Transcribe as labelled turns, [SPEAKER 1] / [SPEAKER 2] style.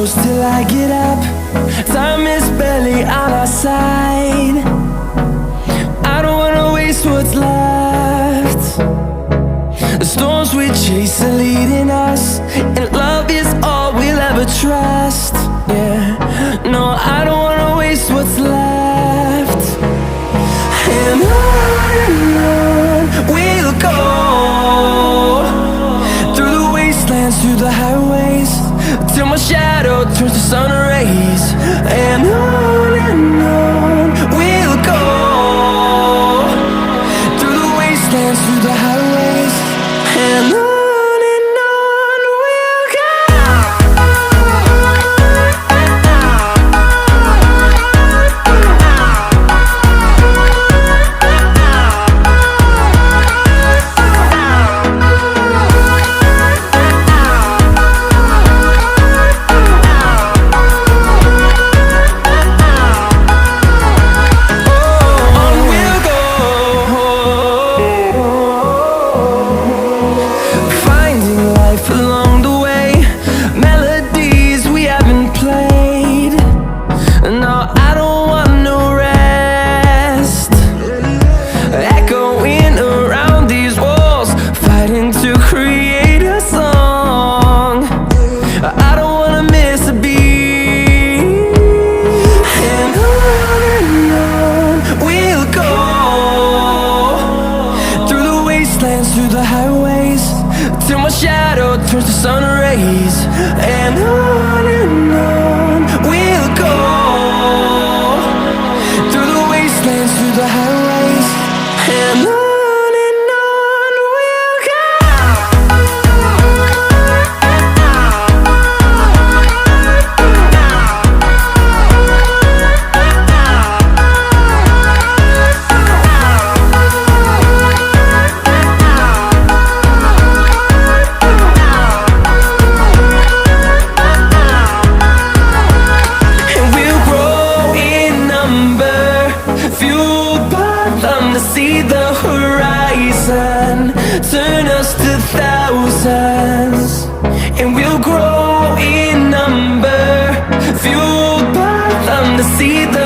[SPEAKER 1] close till I get up. Time is barely on our side. I don't wanna waste what's left. The storms we chase are leading us, and love is all we'll ever trust. Yeah, no, I don't wanna waste what's left. And on we'll go, through the wastelands, through the highways, till my shadow turns to sun rays. And on we'll go, through the wastelands, through the highways, and on we'll go. Through the highways, till my shadow turns to sun rays. And on we'll go, through the wastelands, through the highways, and on we'll go. See the horizon, turn us to thousands, and we'll grow in number, fueled by them to see the